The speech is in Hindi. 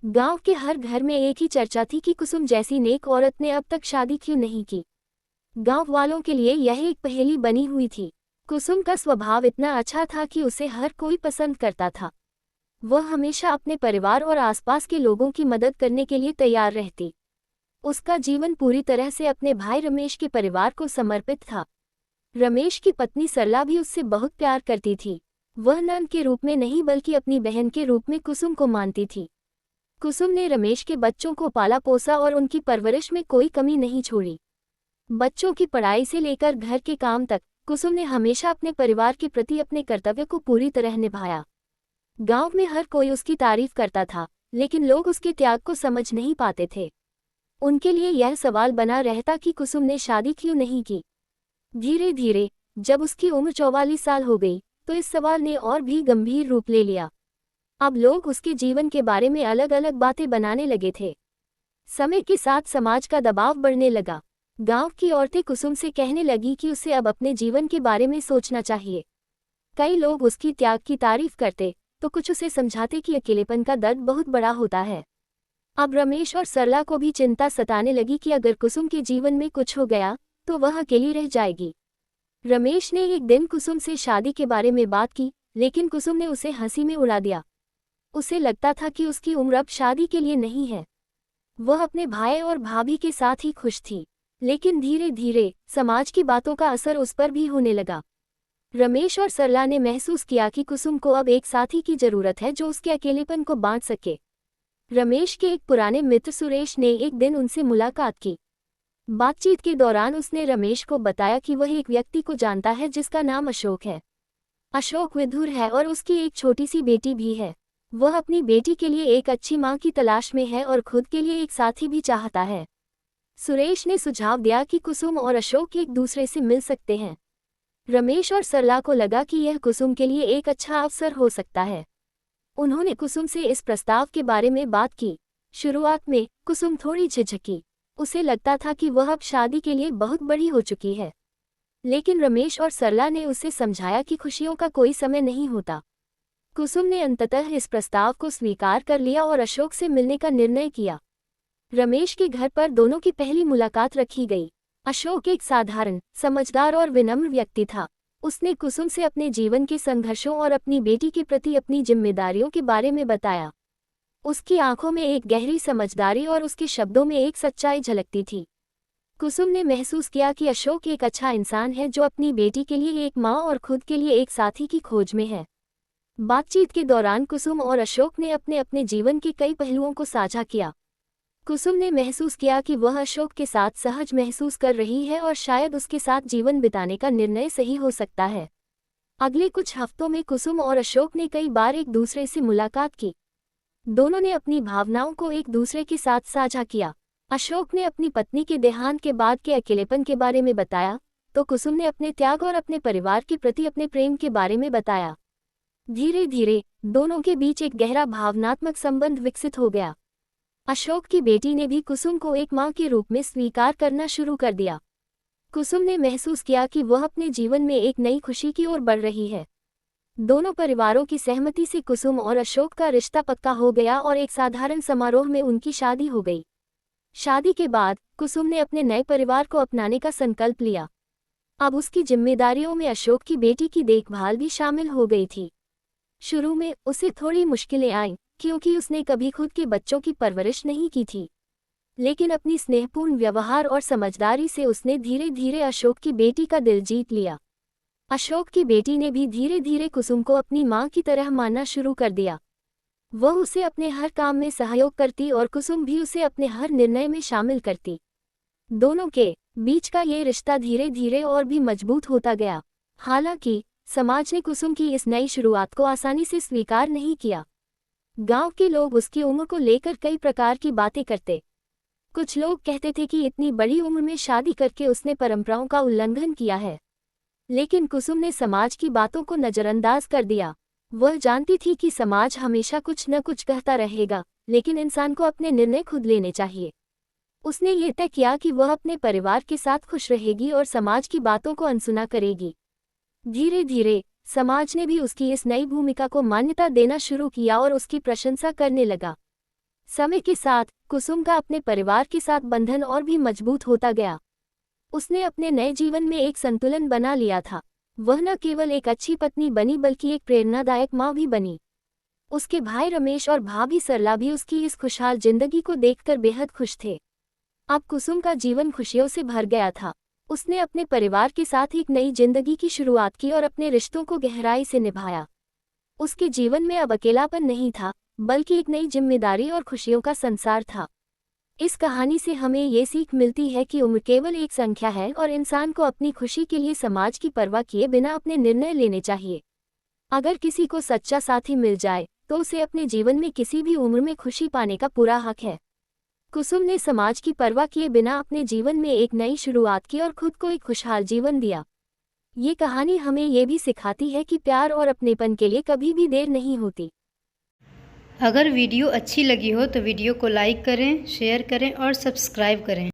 गांव के हर घर में एक ही चर्चा थी कि कुसुम जैसी नेक औरत ने अब तक शादी क्यों नहीं की। गांव वालों के लिए यह एक पहेली बनी हुई थी। कुसुम का स्वभाव इतना अच्छा था कि उसे हर कोई पसंद करता था। वह हमेशा अपने परिवार और आसपास के लोगों की मदद करने के लिए तैयार रहती। उसका जीवन पूरी तरह से अपने भाई रमेश के परिवार को समर्पित था। रमेश की पत्नी सरला भी उससे बहुत प्यार करती थी। वह नंद के रूप में नहीं बल्कि अपनी बहन के रूप में कुसुम को मानती थी। कुसुम ने रमेश के बच्चों को पाला पोसा और उनकी परवरिश में कोई कमी नहीं छोड़ी। बच्चों की पढ़ाई से लेकर घर के काम तक कुसुम ने हमेशा अपने परिवार के प्रति अपने कर्तव्य को पूरी तरह निभाया। गांव में हर कोई उसकी तारीफ करता था, लेकिन लोग उसके त्याग को समझ नहीं पाते थे। उनके लिए यह सवाल बना रहता कि कुसुम ने शादी क्यों नहीं की। धीरे धीरे जब उसकी उम्र 44 साल हो गई तो इस सवाल ने और भी गंभीर रूप ले लिया। अब लोग उसके जीवन के बारे में अलग अलग बातें बनाने लगे थे। समय के साथ समाज का दबाव बढ़ने लगा। गांव की औरतें कुसुम से कहने लगी कि उसे अब अपने जीवन के बारे में सोचना चाहिए। कई लोग उसकी त्याग की तारीफ करते तो कुछ उसे समझाते कि अकेलेपन का दर्द बहुत बड़ा होता है। अब रमेश और सरला को भी चिंता सताने लगी कि अगर कुसुम के जीवन में कुछ हो गया तो वह अकेली रह जाएगी। रमेश ने एक दिन कुसुम से शादी के बारे में बात की, लेकिन कुसुम ने उसे हंसी में उड़ा दिया। उसे लगता था कि उसकी उम्र अब शादी के लिए नहीं है। वह अपने भाई और भाभी के साथ ही खुश थी, लेकिन धीरे धीरे समाज की बातों का असर उस पर भी होने लगा। रमेश और सरला ने महसूस किया कि कुसुम को अब एक साथी की जरूरत है जो उसके अकेलेपन को बांट सके। रमेश के एक पुराने मित्र सुरेश ने एक दिन उनसे मुलाकात की। बातचीत के दौरान उसने रमेश को बताया कि वह एक व्यक्ति को जानता है जिसका नाम अशोक है। अशोक विधुर है और उसकी एक छोटी सी बेटी भी है। वह अपनी बेटी के लिए एक अच्छी मां की तलाश में है और खुद के लिए एक साथी भी चाहता है। सुरेश ने सुझाव दिया कि कुसुम और अशोक एक दूसरे से मिल सकते हैं। रमेश और सरला को लगा कि यह कुसुम के लिए एक अच्छा अवसर हो सकता है। उन्होंने कुसुम से इस प्रस्ताव के बारे में बात की। शुरुआत में कुसुम थोड़ी झिझकी। उसे लगता था कि वह अब शादी के लिए बहुत बड़ी हो चुकी है। लेकिन रमेश और सरला ने उसे समझाया कि खुशियों का कोई समय नहीं होता। कुसुम ने अंततः इस प्रस्ताव को स्वीकार कर लिया और अशोक से मिलने का निर्णय किया। रमेश के घर पर दोनों की पहली मुलाकात रखी गई। अशोक एक साधारण, समझदार और विनम्र व्यक्ति था। उसने कुसुम से अपने जीवन के संघर्षों और अपनी बेटी के प्रति अपनी जिम्मेदारियों के बारे में बताया। उसकी आंखों में एक गहरी समझदारी और उसके शब्दों में एक सच्चाई झलकती थी। कुसुम ने महसूस किया कि अशोक एक अच्छा इंसान है जो अपनी बेटी के लिए एक मां और खुद के लिए एक साथी की खोज में है। बातचीत के दौरान कुसुम और अशोक ने अपने अपने जीवन के कई पहलुओं को साझा किया। कुसुम ने महसूस किया कि वह अशोक के साथ सहज महसूस कर रही है और शायद उसके साथ जीवन बिताने का निर्णय सही हो सकता है। अगले कुछ हफ्तों में कुसुम और अशोक ने कई बार एक दूसरे से मुलाकात की। दोनों ने अपनी भावनाओं को एक दूसरे के साथ साझा किया। अशोक ने अपनी पत्नी के देहांत के बाद के अकेलेपन के बारे में बताया, तो कुसुम ने अपने त्याग और अपने परिवार के प्रति अपने प्रेम के बारे में बताया। धीरे धीरे दोनों के बीच एक गहरा भावनात्मक संबंध विकसित हो गया। अशोक की बेटी ने भी कुसुम को एक मां के रूप में स्वीकार करना शुरू कर दिया। कुसुम ने महसूस किया कि वह अपने जीवन में एक नई खुशी की ओर बढ़ रही है। दोनों परिवारों की सहमति से कुसुम और अशोक का रिश्ता पक्का हो गया और एक साधारण समारोह में उनकी शादी हो गई। शादी के बाद कुसुम ने अपने नए परिवार को अपनाने का संकल्प लिया। अब उसकी जिम्मेदारियों में अशोक की बेटी की देखभाल भी शामिल हो गई थी। शुरू में उसे थोड़ी मुश्किलें आईं, क्योंकि उसने कभी खुद के बच्चों की परवरिश नहीं की थी। लेकिन अपनी स्नेहपूर्ण व्यवहार और समझदारी से उसने धीरे धीरे अशोक की बेटी का दिल जीत लिया। अशोक की बेटी ने भी धीरे धीरे कुसुम को अपनी मां की तरह मानना शुरू कर दिया। वह उसे अपने हर काम में सहयोग करती और कुसुम भी उसे अपने हर निर्णय में शामिल करती। दोनों के बीच का ये रिश्ता धीरे धीरे और भी मजबूत होता गया। हालांकि समाज ने कुसुम की इस नई शुरुआत को आसानी से स्वीकार नहीं किया। गांव के लोग उसकी उम्र को लेकर कई प्रकार की बातें करते। कुछ लोग कहते थे कि इतनी बड़ी उम्र में शादी करके उसने परंपराओं का उल्लंघन किया है। लेकिन कुसुम ने समाज की बातों को नजरअंदाज कर दिया। वह जानती थी कि समाज हमेशा कुछ न कुछ कहता रहेगा, लेकिन इंसान को अपने निर्णय खुद लेने चाहिए। उसने ये तय किया कि वह अपने परिवार के साथ खुश रहेगी और समाज की बातों को अनसुना करेगी। धीरे धीरे समाज ने भी उसकी इस नई भूमिका को मान्यता देना शुरू किया और उसकी प्रशंसा करने लगा। समय के साथ कुसुम का अपने परिवार के साथ बंधन और भी मजबूत होता गया। उसने अपने नए जीवन में एक संतुलन बना लिया था। वह न केवल एक अच्छी पत्नी बनी बल्कि एक प्रेरणादायक माँ भी बनी। उसके भाई रमेश और भाभी सरला भी उसकी इस खुशहाल जिंदगी को देखकर बेहद खुश थे। अब कुसुम का जीवन खुशियों से भर गया था। उसने अपने परिवार के साथ एक नई जिंदगी की शुरुआत की और अपने रिश्तों को गहराई से निभाया। उसके जीवन में अब अकेलापन नहीं था, बल्कि एक नई जिम्मेदारी और खुशियों का संसार था। इस कहानी से हमें ये सीख मिलती है कि उम्र केवल एक संख्या है और इंसान को अपनी खुशी के लिए समाज की परवाह किए बिना अपने निर्णय लेने चाहिए। अगर किसी को सच्चा साथी मिल जाए तो उसे अपने जीवन में किसी भी उम्र में खुशी पाने का पूरा हक है। कुसुम ने समाज की परवाह किए बिना अपने जीवन में एक नई शुरुआत की और खुद को एक खुशहाल जीवन दिया। ये कहानी हमें ये भी सिखाती है कि प्यार और अपनेपन के लिए कभी भी देर नहीं होती। अगर वीडियो अच्छी लगी हो तो वीडियो को लाइक करें, शेयर करें और सब्सक्राइब करें।